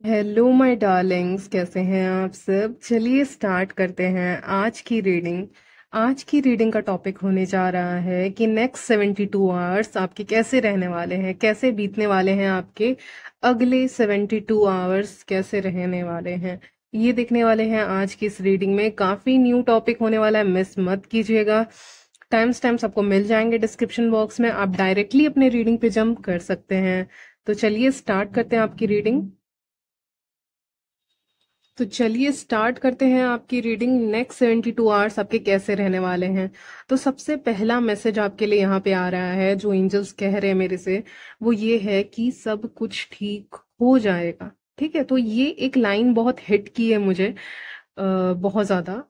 Hello my Darling's, कैसे हैं आप सब। चलिए स्टार्ट करते हैं आज की रीडिंग का टॉपिक होने जा रहा है कि नेक्स्ट 72 आवर्स आपके कैसे रहने वाले हैं, कैसे बीतने वाले हैं। आपके अगले 72 आवर्स कैसे रहने वाले हैं, ये देखने वाले हैं आज की इस रीडिंग में। काफी न्यू टॉपिक होने वाला है, मिस मत कीजिएगा। टाइम्स आपको मिल जाएंगे डिस्क्रिप्शन बॉक्स में, आप डायरेक्टली अपने रीडिंग पे जंप कर सकते हैं। तो चलिए स्टार्ट करते हैं आपकी रीडिंग। तो चलिए स्टार्ट करते हैं आपकी रीडिंग। नेक्स्ट 72 आवर्स आपके कैसे रहने वाले हैं। तो सबसे पहला मैसेज आपके लिए यहाँ पे आ रहा है, जो एंजल्स कह रहे हैं मेरे से, वो ये है कि सब कुछ ठीक हो जाएगा। ठीक है, तो ये एक लाइन बहुत हिट की है मुझे, बहुत ज्यादा।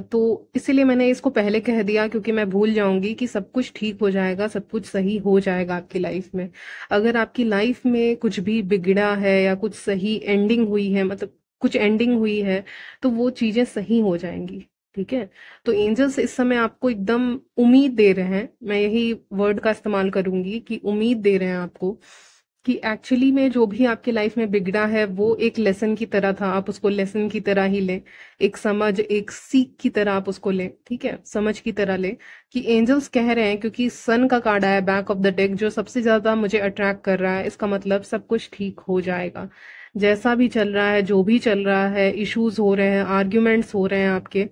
तो इसीलिए मैंने इसको पहले कह दिया, क्योंकि मैं भूल जाऊंगी कि सब कुछ ठीक हो जाएगा, सब कुछ सही हो जाएगा आपकी लाइफ में। अगर आपकी लाइफ में कुछ भी बिगड़ा है या कुछ सही एंडिंग हुई है, मतलब कुछ एंडिंग हुई है, तो वो चीजें सही हो जाएंगी। ठीक है, तो एंजल्स इस समय आपको एकदम उम्मीद दे रहे हैं। मैं यही वर्ड का इस्तेमाल करूंगी कि उम्मीद दे रहे हैं आपको कि एक्चुअली में जो भी आपके लाइफ में बिगड़ा है वो एक लेसन की तरह था, आप उसको लेसन की तरह ही लें। एक समझ, एक सीख की तरह आप उसको लें। ठीक है, समझ की तरह लें कि एंजल्स कह रहे हैं, क्योंकि सन का कार्ड आया बैक ऑफ द डेक, जो सबसे ज्यादा मुझे अट्रैक्ट कर रहा है। इसका मतलब सब कुछ ठीक हो जाएगा। जैसा भी चल रहा है, जो भी चल रहा है, इश्यूज हो रहे हैं, आर्ग्यूमेंट्स हो रहे हैं आपके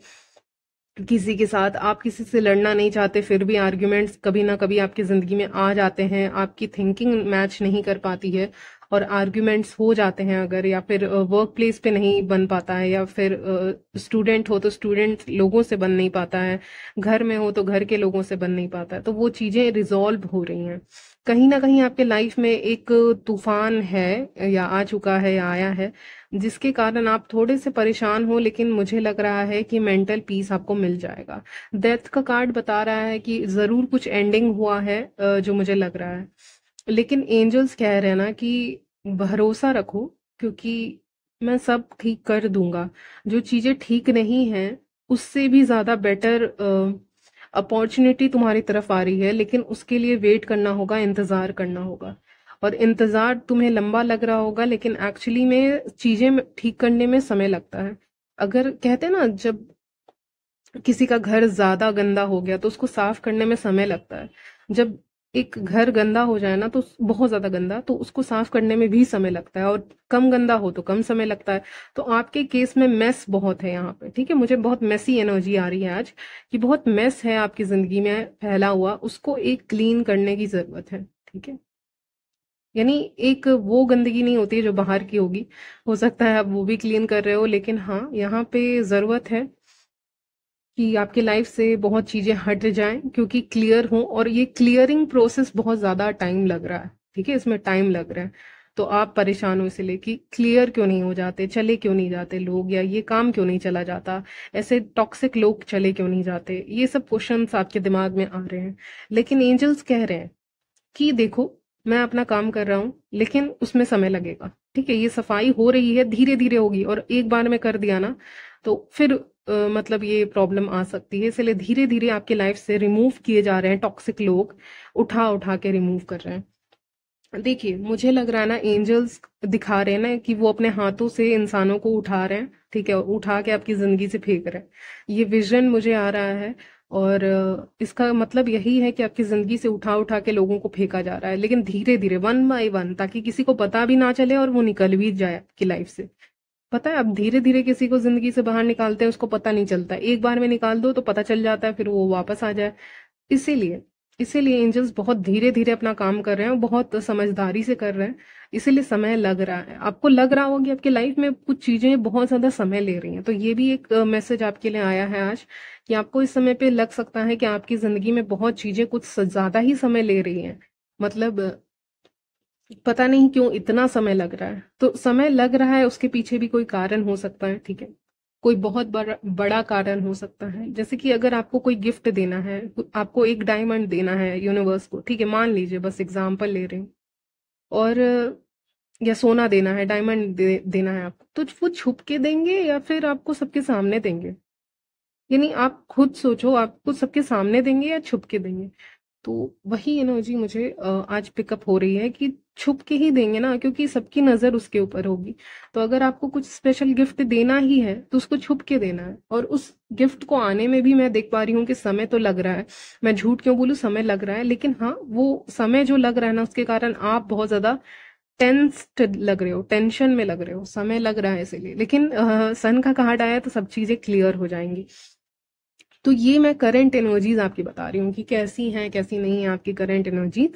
किसी के साथ, आप किसी से लड़ना नहीं चाहते, फिर भी आर्ग्यूमेंट्स कभी ना कभी आपकी जिंदगी में आ जाते हैं। आपकी थिंकिंग मैच नहीं कर पाती है और आर्ग्यूमेंट्स हो जाते हैं अगर, या फिर वर्क प्लेस पे नहीं बन पाता है, या फिर स्टूडेंट हो तो स्टूडेंट लोगों से बन नहीं पाता है, घर में हो तो घर के लोगों से बन नहीं पाता है। तो वो चीजें रिजॉल्व हो रही हैं। कहीं ना कहीं आपके लाइफ में एक तूफान है, या आ चुका है, या आया है, जिसके कारण आप थोड़े से परेशान हो, लेकिन मुझे लग रहा है कि मेंटल पीस आपको मिल जाएगा। डेथ का कार्ड बता रहा है कि जरूर कुछ एंडिंग हुआ है, जो मुझे लग रहा है। लेकिन एंजल्स कह रहे हैं ना कि भरोसा रखो, क्योंकि मैं सब ठीक कर दूंगा। जो चीजें ठीक नहीं हैं, उससे भी ज्यादा बेटर अपॉर्चुनिटी तुम्हारी तरफ आ रही है, लेकिन उसके लिए वेट करना होगा, इंतजार करना होगा। और इंतजार तुम्हें लंबा लग रहा होगा, लेकिन एक्चुअली में चीजें ठीक करने में समय लगता है। अगर कहते हैं ना, जब किसी का घर ज्यादा गंदा हो गया तो उसको साफ करने में समय लगता है। जब एक घर गंदा हो जाए ना, तो बहुत ज्यादा गंदा, तो उसको साफ करने में भी समय लगता है, और कम गंदा हो तो कम समय लगता है। तो आपके केस में मेस बहुत है यहाँ पे। ठीक है, मुझे बहुत मेसी एनर्जी आ रही है आज, कि बहुत मेस है आपकी जिंदगी में फैला हुआ, उसको एक क्लीन करने की जरूरत है। ठीक है, यानी एक वो गंदगी नहीं होती है जो बाहर की होगी, हो सकता है आप वो भी क्लीन कर रहे हो, लेकिन हाँ, यहाँ पे जरूरत है कि आपकी लाइफ से बहुत चीजें हट जाएं, क्योंकि क्लियर हो। और ये क्लियरिंग प्रोसेस बहुत ज्यादा टाइम लग रहा है। ठीक है, इसमें टाइम लग रहा है। तो आप परेशान हो इसलिए कि क्लियर क्यों नहीं हो जाते, चले क्यों नहीं जाते लोग, या ये काम क्यों नहीं चला जाता, ऐसे टॉक्सिक लोग चले क्यों नहीं जाते, ये सब क्वेश्चंस आपके दिमाग में आ रहे हैं। लेकिन एंजल्स कह रहे हैं कि देखो, मैं अपना काम कर रहा हूँ, लेकिन उसमें समय लगेगा। ठीक है, ये सफाई हो रही है, धीरे धीरे होगी, और एक बार में कर दिया ना, तो फिर मतलब ये प्रॉब्लम आ सकती है। इसलिए धीरे धीरे आपके लाइफ से रिमूव किए जा रहे हैं टॉक्सिक लोग, उठा उठा के रिमूव कर रहे हैं। देखिए, मुझे लग रहा है ना, एंजल्स दिखा रहे हैं ना कि वो अपने हाथों से इंसानों को उठा रहे हैं। ठीक है, उठा के आपकी जिंदगी से फेंक रहे हैं, ये विजन मुझे आ रहा है। और इसका मतलब यही है कि आपकी जिंदगी से उठा उठा के लोगों को फेंका जा रहा है, लेकिन धीरे धीरे, वन बाय वन, ताकि किसी को पता भी ना चले और वो निकल भी जाए आपकी लाइफ से। पता है, अब धीरे धीरे किसी को जिंदगी से बाहर निकालते हैं, उसको पता नहीं चलता। एक बार में निकाल दो तो पता चल जाता है, फिर वो वापस आ जाए। इसीलिए इसीलिए एंजल्स बहुत धीरे धीरे अपना काम कर रहे हैं, बहुत समझदारी से कर रहे हैं। इसीलिए समय लग रहा है, आपको लग रहा होगा कि आपकी लाइफ में कुछ चीजें बहुत ज्यादा समय ले रही हैं। तो ये भी एक मैसेज आपके लिए आया है आज, कि आपको इस समय पे लग सकता है कि आपकी जिंदगी में बहुत चीजें कुछ ज्यादा ही समय ले रही हैं। मतलब पता नहीं क्यों इतना समय लग रहा है। तो समय लग रहा है, उसके पीछे भी कोई कारण हो सकता है। ठीक है, कोई बहुत बड़ा बड़ा कारण हो सकता है। जैसे कि अगर आपको कोई गिफ्ट देना है, आपको एक डायमंड देना है यूनिवर्स को, ठीक है, मान लीजिए, बस एग्जांपल ले रही हूँ, और या सोना देना है, डायमंड देना है आपको, तो वो छुप के देंगे या फिर आपको सबके सामने देंगे। यानी आप खुद सोचो, आपको सबके सामने देंगे या छुप के देंगे। तो वही एनर्जी मुझे आज पिकअप हो रही है कि छुप के ही देंगे ना, क्योंकि सबकी नजर उसके ऊपर होगी। तो अगर आपको कुछ स्पेशल गिफ्ट देना ही है तो उसको छुप के देना है, और उस गिफ्ट को आने में भी मैं देख पा रही हूँ कि समय तो लग रहा है। मैं झूठ क्यों बोलूं, समय लग रहा है, लेकिन हाँ वो समय जो लग रहा है ना, उसके कारण आप बहुत ज्यादा टेंस्ड लग रहे हो, टेंशन में लग रहे हो, समय लग रहा है इसीलिए। लेकिन सन का कार्ड आया तो सब चीजें क्लियर हो जाएंगी। तो ये मैं करंट एनर्जीज आपकी बता रही हूँ कि कैसी हैं कैसी नहीं है आपकी करंट एनर्जी।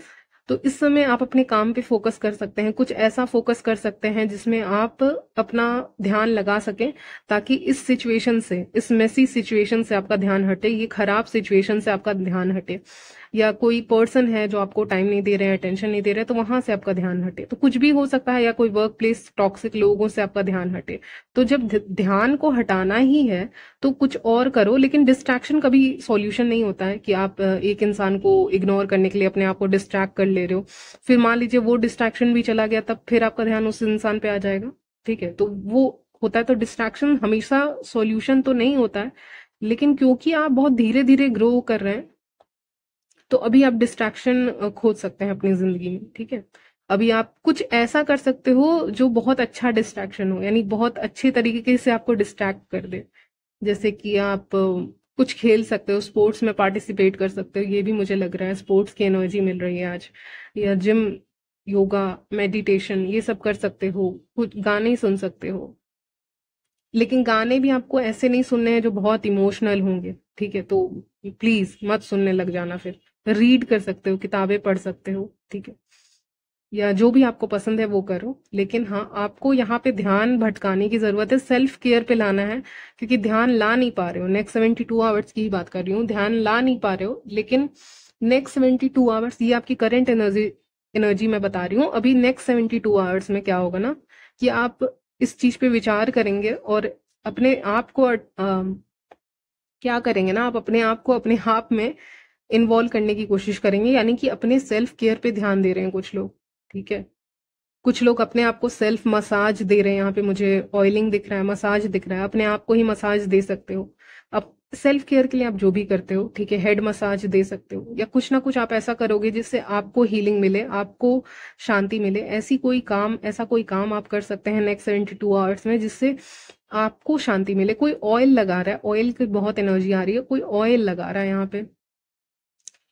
तो इस समय आप अपने काम पे फोकस कर सकते हैं, कुछ ऐसा फोकस कर सकते हैं जिसमें आप अपना ध्यान लगा सकें, ताकि इस सिचुएशन से, इस मेसी सिचुएशन से आपका ध्यान हटे, ये खराब सिचुएशन से आपका ध्यान हटे। या कोई पर्सन है जो आपको टाइम नहीं दे रहे हैं, अटेंशन नहीं दे रहे हैं, तो वहां से आपका ध्यान हटे। तो कुछ भी हो सकता है, या कोई वर्क प्लेस टॉक्सिक लोगों से आपका ध्यान हटे। तो जब ध्यान को हटाना ही है तो कुछ और करो, लेकिन डिस्ट्रैक्शन कभी सॉल्यूशन नहीं होता है कि आप एक इंसान को इग्नोर करने के लिए अपने आप को डिस्ट्रैक्ट कर ले रहे हो। फिर मान लीजिए वो डिस्ट्रैक्शन भी चला गया, तब फिर आपका ध्यान उस इंसान पे आ जाएगा। ठीक है, तो वो होता है। तो डिस्ट्रैक्शन हमेशा सॉल्यूशन तो नहीं होता है, लेकिन क्योंकि आप बहुत धीरे धीरे ग्रो कर रहे हैं, तो अभी आप डिस्ट्रैक्शन खोज सकते हैं अपनी जिंदगी में। ठीक है, अभी आप कुछ ऐसा कर सकते हो जो बहुत अच्छा डिस्ट्रैक्शन हो, यानी बहुत अच्छे तरीके से आपको डिस्ट्रैक्ट कर दे। जैसे कि आप कुछ खेल सकते हो, स्पोर्ट्स में पार्टिसिपेट कर सकते हो, ये भी मुझे लग रहा है स्पोर्ट्स की एनर्जी मिल रही है आज। या जिम, योगा, मेडिटेशन, ये सब कर सकते हो। कुछ गाने सुन सकते हो, लेकिन गाने भी आपको ऐसे नहीं सुनने हैं जो बहुत इमोशनल होंगे। ठीक है, तो प्लीज मत सुनने लग जाना। फिर रीड कर सकते हो, किताबें पढ़ सकते हो। ठीक है, या जो भी आपको पसंद है वो करो। लेकिन हाँ, आपको यहाँ पे ध्यान भटकाने की जरूरत है, सेल्फ केयर पे लाना है, क्योंकि ध्यान ला नहीं पा रहे हो। नेक्स्ट 72 आवर्स की ही बात कर रही हूँ, ध्यान ला नहीं पा रहे हो। लेकिन नेक्स्ट 72 आवर्स, ये आपकी करंट एनर्जी एनर्जी मैं बता रही हूँ। अभी नेक्स्ट 72 आवर्स में क्या होगा ना, कि आप इस चीज पे विचार करेंगे और अपने आप को क्या करेंगे ना, आप अपने आप को अपने आप में इन्वॉल्व करने की कोशिश करेंगे, यानी कि अपने सेल्फ केयर पे ध्यान दे रहे हैं कुछ लोग। ठीक है, कुछ लोग अपने आप को सेल्फ मसाज दे रहे हैं। यहाँ पे मुझे ऑयलिंग दिख रहा है, मसाज दिख रहा है। अपने आप को ही मसाज दे सकते हो अब, सेल्फ केयर के लिए आप जो भी करते हो। ठीक है, हेड मसाज दे सकते हो, या कुछ ना कुछ आप ऐसा करोगे जिससे आपको हीलिंग मिले, आपको शांति मिले। ऐसा कोई काम आप कर सकते हैं नेक्स्ट 72 आवर्स में, जिससे आपको शांति मिले। कोई ऑयल लगा रहा है, ऑयल की बहुत एनर्जी आ रही है, कोई ऑयल लगा रहा है यहाँ पे।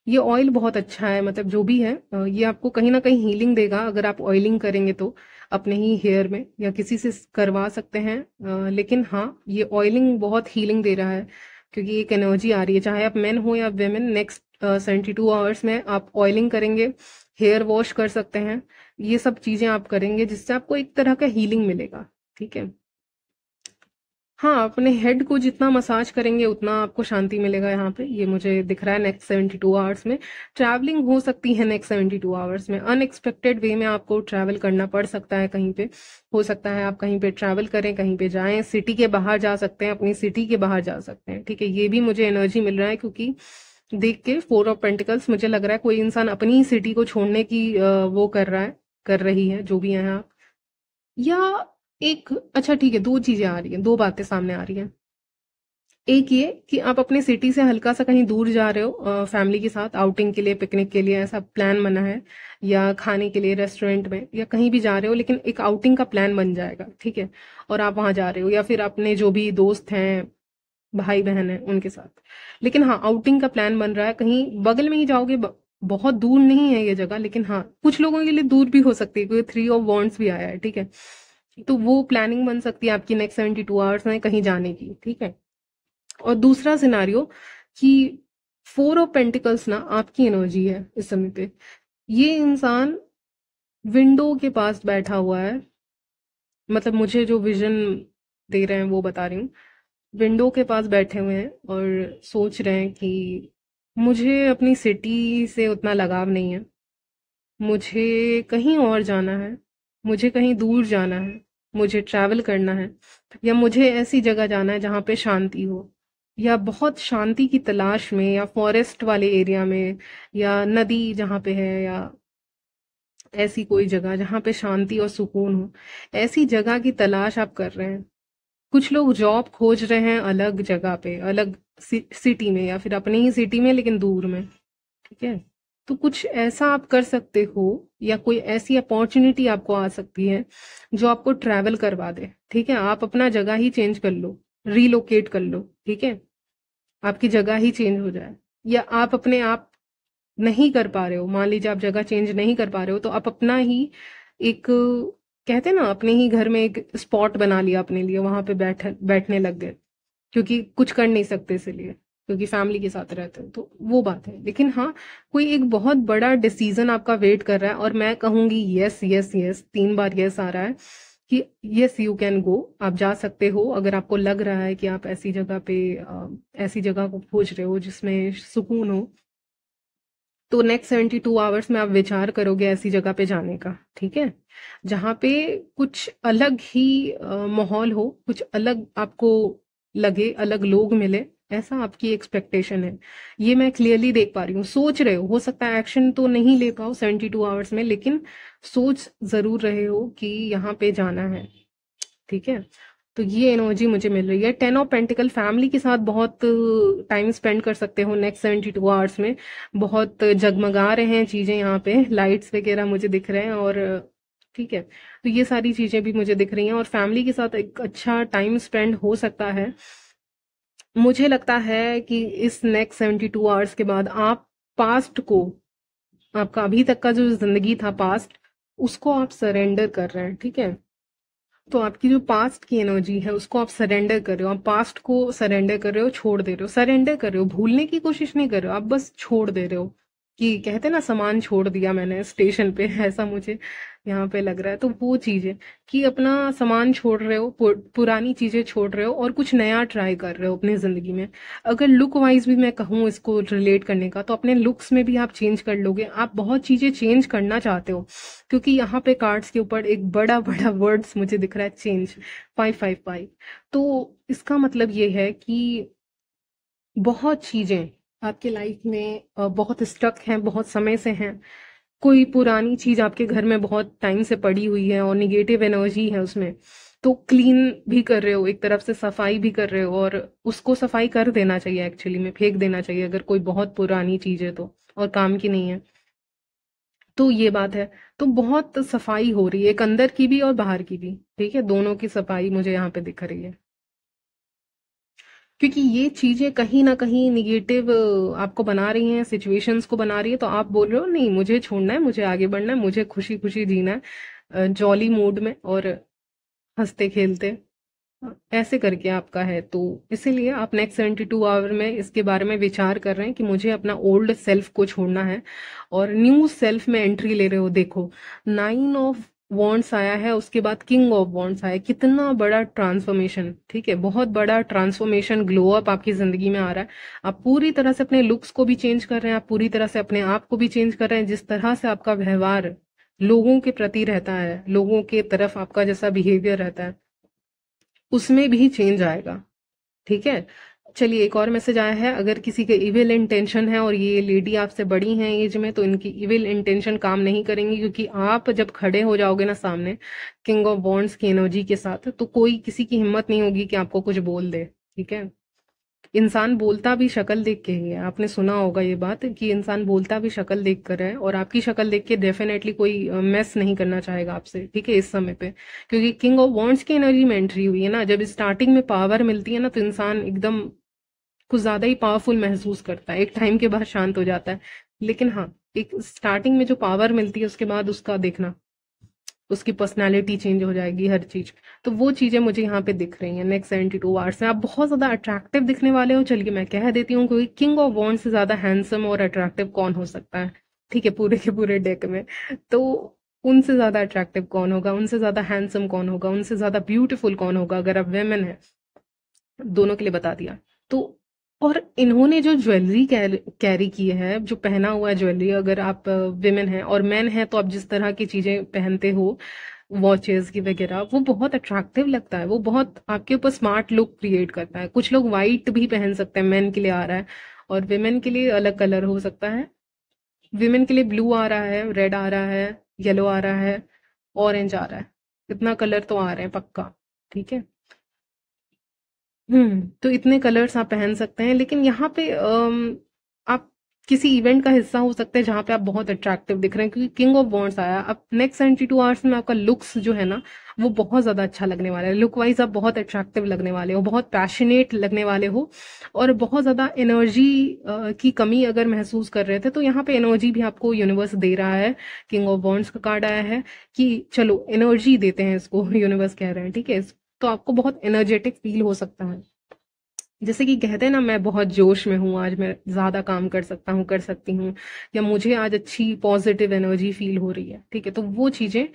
ये ऑयल बहुत अच्छा है, मतलब जो भी है, ये आपको कहीं ना कहीं हीलिंग देगा अगर आप ऑयलिंग करेंगे तो, अपने ही हेयर में, या किसी से करवा सकते हैं। लेकिन हाँ, ये ऑयलिंग बहुत हीलिंग दे रहा है, क्योंकि एक एनर्जी आ रही है। चाहे आप मेन हो या वेमेन, नेक्स्ट 72 आवर्स में आप ऑयलिंग करेंगे, हेयर वॉश कर सकते हैं। ये सब चीजें आप करेंगे जिससे आपको एक तरह का हीलिंग मिलेगा। ठीक है, हाँ, अपने हेड को जितना मसाज करेंगे उतना आपको शांति मिलेगा यहाँ पे, ये मुझे दिख रहा है। नेक्स्ट 72 आवर्स में ट्रैवलिंग हो सकती है, नेक्स्ट 72 आवर्स में अनएक्सपेक्टेड वे में आपको ट्रैवल करना पड़ सकता है कहीं पे। हो सकता है आप कहीं पे ट्रैवल करें, कहीं पे जाएं, सिटी के बाहर जा सकते हैं, अपनी सिटी के बाहर जा सकते हैं। ठीक है, ये भी मुझे एनर्जी मिल रहा है, क्योंकि देख के 4 ऑफ पेंटिकल्स मुझे लग रहा है कोई इंसान अपनी सिटी को छोड़ने की वो कर रहा है, कर रही है, जो भी है आप। या एक, अच्छा ठीक है, दो चीजें आ रही हैं, दो बातें सामने आ रही हैं। एक ये कि आप अपने सिटी से हल्का सा कहीं दूर जा रहे हो, फैमिली के साथ आउटिंग के लिए, पिकनिक के लिए, ऐसा प्लान बना है, या खाने के लिए रेस्टोरेंट में, या कहीं भी जा रहे हो, लेकिन एक आउटिंग का प्लान बन जाएगा। ठीक है, और आप वहां जा रहे हो, या फिर अपने जो भी दोस्त हैं, भाई बहन है, उनके साथ। लेकिन हाँ, आउटिंग का प्लान बन रहा है, कहीं बगल में ही जाओगे, बहुत दूर नहीं है ये जगह, लेकिन हाँ कुछ लोगों के लिए दूर भी हो सकती है, क्योंकि 3 ऑफ वॉन्ड्स भी आया है। ठीक है, तो वो प्लानिंग बन सकती है आपकी नेक्स्ट 72 आवर्स में कहीं जाने की। ठीक है, और दूसरा सिनारियो कि 4 ऑफ पेंटिकल्स ना आपकी एनर्जी है इस समय पे। ये इंसान विंडो के पास बैठा हुआ है, मतलब मुझे जो विजन दे रहे हैं वो बता रही हूँ। विंडो के पास बैठे हुए हैं और सोच रहे हैं कि मुझे अपनी सिटी से उतना लगाव नहीं है, मुझे कहीं और जाना है, मुझे कहीं दूर जाना है, मुझे ट्रैवल करना है, या मुझे ऐसी जगह जाना है जहाँ पे शांति हो, या बहुत शांति की तलाश में, या फॉरेस्ट वाले एरिया में, या नदी जहाँ पे है, या ऐसी कोई जगह जहाँ पे शांति और सुकून हो। ऐसी जगह की तलाश आप कर रहे हैं। कुछ लोग जॉब खोज रहे हैं अलग जगह पे, अलग सिटी में, या फिर अपनी ही सिटी में लेकिन दूर में। ठीक है, तो कुछ ऐसा आप कर सकते हो, या कोई ऐसी अपॉर्चुनिटी आपको आ सकती है जो आपको ट्रैवल करवा दे। ठीक है, आप अपना जगह ही चेंज कर लो, रीलोकेट कर लो। ठीक है, आपकी जगह ही चेंज हो जाए, या आप अपने आप नहीं कर पा रहे हो, मान लीजिए आप जगह चेंज नहीं कर पा रहे हो, तो आप अपना ही एक, कहते हैं ना, अपने ही घर में एक स्पॉट बना लिया अपने लिए, वहां पे बैठने लग गए, क्योंकि कुछ कर नहीं सकते इसलिए, क्योंकि फैमिली के साथ रहते हैं, तो वो बात है। लेकिन हाँ, कोई एक बहुत बड़ा डिसीजन आपका वेट कर रहा है, और मैं कहूंगी यस यस यस, 3 बार यस आ रहा है कि यस यू कैन गो, आप जा सकते हो। अगर आपको लग रहा है कि आप ऐसी जगह पे ऐसी जगह को खोज रहे हो जिसमें सुकून हो, तो नेक्स्ट 72 आवर्स में आप विचार करोगे ऐसी जगह पे जाने का। ठीक है, जहाँ पे कुछ अलग ही माहौल हो, कुछ अलग आपको लगे, अलग लोग मिले, ऐसा आपकी एक्सपेक्टेशन है। ये मैं क्लियरली देख पा रही हूँ। सोच रहे हो सकता है एक्शन तो नहीं ले पाओ 72 आवर्स में, लेकिन सोच जरूर रहे हो कि यहाँ पे जाना है। ठीक है, तो ये एनर्जी मुझे मिल रही है। 10 ऑफ पेंटिकल, फैमिली के साथ बहुत टाइम स्पेंड कर सकते हो नेक्स्ट 72 आवर्स में। बहुत जगमगा रहे हैं चीजें, यहाँ पे लाइट्स वगैरह मुझे दिख रहे हैं, और ठीक है, तो ये सारी चीजें भी मुझे दिख रही हैं, और फैमिली के साथ एक अच्छा टाइम स्पेंड हो सकता है। मुझे लगता है कि इस नेक्स्ट 72 आवर्स के बाद आप पास्ट को, आपका अभी तक का जो जिंदगी था पास्ट, उसको आप सरेंडर कर रहे हैं। ठीक है, तो आपकी जो पास्ट की एनर्जी है उसको आप सरेंडर कर रहे हो, आप पास्ट को सरेंडर कर रहे हो, छोड़ दे रहे हो, सरेंडर कर रहे हो, भूलने की कोशिश नहीं कर रहे हो, आप बस छोड़ दे रहे हो। कि कहते हैं ना, सामान छोड़ दिया मैंने स्टेशन पे, ऐसा मुझे यहाँ पे लग रहा है। तो वो चीज है कि अपना सामान छोड़ रहे हो, पुरानी चीजें छोड़ रहे हो, और कुछ नया ट्राई कर रहे हो अपनी जिंदगी में। अगर लुक वाइज भी मैं कहूँ इसको रिलेट करने का, तो अपने लुक्स में भी आप चेंज कर लोगे। आप बहुत चीजें चेंज करना चाहते हो, क्योंकि यहाँ पे कार्ड्स के ऊपर एक बड़ा बड़ा वर्ड्स मुझे दिख रहा है, चेंज, 555। तो इसका मतलब ये है कि बहुत चीजें आपके लाइफ में बहुत स्टक हैं, बहुत समय से हैं। कोई पुरानी चीज आपके घर में बहुत टाइम से पड़ी हुई है, और निगेटिव एनर्जी है उसमें, तो क्लीन भी कर रहे हो, एक तरफ से सफाई भी कर रहे हो, और उसको सफाई कर देना चाहिए, एक्चुअली में फेंक देना चाहिए अगर कोई बहुत पुरानी चीज है तो, और काम की नहीं है। तो ये बात है। तो बहुत सफाई हो रही है, एक अंदर की भी और बाहर की भी। ठीक है, दोनों की सफाई मुझे यहाँ पे दिख रही है, क्योंकि ये चीजें कहीं ना कहीं निगेटिव आपको बना रही हैं, सिचुएशंस को बना रही है। तो आप बोल रहे हो नहीं, मुझे छोड़ना है, मुझे आगे बढ़ना है, मुझे खुशी खुशी जीना है, जॉली मूड में और हंसते खेलते, ऐसे करके आपका है। तो इसीलिए आप नेक्स्ट 72 आवर में इसके बारे में विचार कर रहे हैं कि मुझे अपना ओल्ड सेल्फ को छोड़ना है, और न्यू सेल्फ में एंट्री ले रहे हो। देखो, 9 ऑफ वॉन्ड्स आया है, उसके बाद किंग ऑफ वॉन्ड्स आया, कितना बड़ा ट्रांसफॉर्मेशन। ठीक है, बहुत बड़ा ट्रांसफॉर्मेशन, ग्लो अप आपकी जिंदगी में आ रहा है। आप पूरी तरह से अपने लुक्स को भी चेंज कर रहे हैं, आप पूरी तरह से अपने आप को भी चेंज कर रहे हैं। जिस तरह से आपका व्यवहार लोगों के प्रति रहता है, लोगों के तरफ आपका जैसा बिहेवियर रहता है, उसमें भी चेंज आएगा। ठीक है, चलिए एक और मैसेज आया है। अगर किसी के इविल इंटेंशन है, और ये लेडी आपसे बड़ी हैं एज में, तो इनकी इविल इंटेंशन काम नहीं करेंगी, क्योंकि आप जब खड़े हो जाओगे ना सामने किंग ऑफ वॉन्ड्स की एनर्जी के साथ, तो कोई किसी की हिम्मत नहीं होगी कि आपको कुछ बोल दे। ठीक है, इंसान बोलता भी शक्ल देख के ही है। आपने सुना होगा ये बात कि इंसान बोलता भी शक्ल देख कर है, और आपकी शक्ल देख के डेफिनेटली कोई मेस नहीं करना चाहेगा आपसे। ठीक है, इस समय पे, क्योंकि किंग ऑफ वॉन्ड्स की एनर्जी में एंट्री हुई है ना, जब स्टार्टिंग में पावर मिलती है ना, तो इंसान एकदम कुछ ज्यादा ही पावरफुल महसूस करता है, एक टाइम के बाद शांत हो जाता है। लेकिन हाँ, एक स्टार्टिंग में जो पावर मिलती है, उसके बाद उसका देखना, उसकी पर्सनालिटी चेंज हो जाएगी, हर चीज। तो वो चीजें मुझे यहाँ पे दिख रही हैं नेक्स्ट 72 आवर्स में। आप बहुत ज्यादा अट्रैक्टिव दिखने वाले हो। चलिए मैं कह देती हूँ, क्योंकि किंग ऑफ वॉन्ड से ज्यादा हैंडसम और अट्रैक्टिव कौन हो सकता है? ठीक है, पूरे के पूरे डेक में। तो उनसे ज्यादा अट्रैक्टिव कौन होगा, उनसे ज्यादा हैंडसम कौन होगा, उनसे ज्यादा ब्यूटीफुल कौन होगा, अगर आप वेमेन है? दोनों के लिए बता दिया। तो और इन्होंने जो ज्वेलरी कैरी की है, जो पहना हुआ है ज्वेलरी, अगर आप विमेन है, और मैन है तो आप जिस तरह की चीजें पहनते हो, वॉचेस की वगैरह, वो बहुत अट्रैक्टिव लगता है, वो बहुत आपके ऊपर स्मार्ट लुक क्रिएट करता है। कुछ लोग वाइट भी पहन सकते हैं, मेन के लिए आ रहा है, और विमेन के लिए अलग कलर हो सकता है। विमेन के लिए ब्लू आ रहा है, रेड आ रहा है, येलो आ रहा है, ऑरेंज आ रहा है। इतना कलर तो आ रहे हैं पक्का। ठीक है, तो इतने कलर्स आप पहन सकते हैं। लेकिन यहाँ पे आप किसी इवेंट का हिस्सा हो सकते हैं जहां पे आप बहुत अट्रैक्टिव दिख रहे हैं, क्योंकि किंग ऑफ वॉन्ड्स आया। अब नेक्स्ट 72 आवर्स में आपका लुक्स जो है ना वो बहुत ज्यादा अच्छा लगने वाला है। लुक वाइज आप बहुत अट्रैक्टिव लगने वाले हो, बहुत पैशनेट लगने वाले हो, और बहुत ज्यादा एनर्जी की कमी अगर महसूस कर रहे थे तो यहाँ पे एनर्जी भी आपको यूनिवर्स दे रहा है। किंग ऑफ वॉन्ड्स का कार्ड आया है कि चलो एनर्जी देते हैं इसको, यूनिवर्स कह रहे हैं, ठीक है। तो आपको बहुत एनर्जेटिक फील हो सकता है, जैसे कि कहते हैं ना मैं बहुत जोश में हूँ आज, मैं ज्यादा काम कर सकता हूँ, कर सकती हूँ, या मुझे आज अच्छी पॉजिटिव एनर्जी फील हो रही है, ठीक है। तो वो चीजें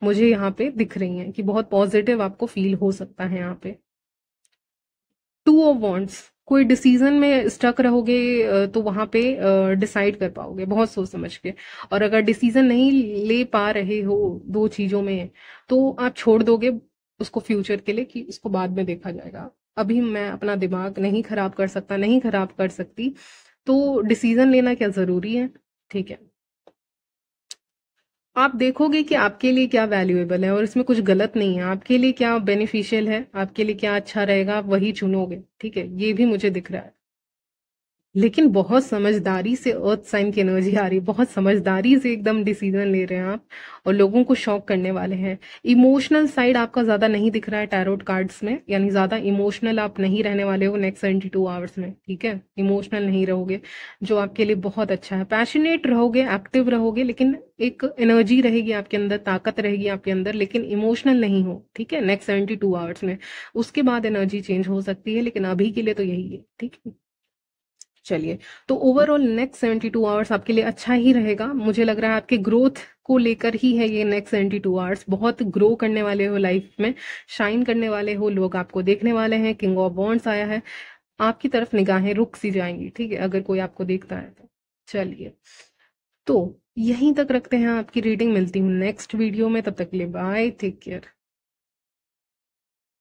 मुझे यहाँ पे दिख रही हैं कि बहुत पॉजिटिव आपको फील हो सकता है यहाँ पे। 2 ऑफ वॉन्ड्स, कोई डिसीजन में स्टक रहोगे तो वहां पे डिसाइड कर पाओगे बहुत सोच समझ के। और अगर डिसीजन नहीं ले पा रहे हो दो चीजों में, तो आप छोड़ दोगे उसको फ्यूचर के लिए कि उसको बाद में देखा जाएगा, अभी मैं अपना दिमाग नहीं खराब कर सकता, नहीं खराब कर सकती, तो डिसीजन लेना क्या जरूरी है, ठीक है। आप देखोगे कि आपके लिए क्या वैल्यूएबल है और इसमें कुछ गलत नहीं है, आपके लिए क्या बेनिफिशियल है, आपके लिए क्या अच्छा रहेगा, आप वही चुनोगे, ठीक है। ये भी मुझे दिख रहा है, लेकिन बहुत समझदारी से अर्थ साइन की एनर्जी आ रही है, बहुत समझदारी से एकदम डिसीजन ले रहे हैं आप, और लोगों को शॉक करने वाले हैं। इमोशनल साइड आपका ज्यादा नहीं दिख रहा है टैरोट कार्ड्स में, यानी ज्यादा इमोशनल आप नहीं रहने वाले हो नेक्स्ट 72 आवर्स में, ठीक है। इमोशनल नहीं रहोगे, जो आपके लिए बहुत अच्छा है। पैशनेट रहोगे, एक्टिव रहोगे, लेकिन एक एनर्जी रहेगी आपके अंदर, ताकत रहेगी आपके अंदर, लेकिन इमोशनल नहीं हो, ठीक है, नेक्स्ट 72 आवर्स में। उसके बाद एनर्जी चेंज हो सकती है, लेकिन अभी के लिए तो यही है, ठीक है। चलिए, तो ओवरऑल नेक्स्ट 72 आवर्स आपके लिए अच्छा ही रहेगा। मुझे लग रहा है आपके ग्रोथ को लेकर ही है ये नेक्स्ट 72 आवर्स। बहुत ग्रो करने वाले हो लाइफ में, शाइन करने वाले हो, लोग आपको देखने वाले हैं। किंग ऑफ वॉन्ड्स आया है, आपकी तरफ निगाहें रुक सी जाएंगी, ठीक है, अगर कोई आपको देखता है तो। चलिए, तो यहीं तक रखते हैं आपकी रीडिंग। मिलती हूँ नेक्स्ट वीडियो में, तब तक के लिए बाय, टेक केयर।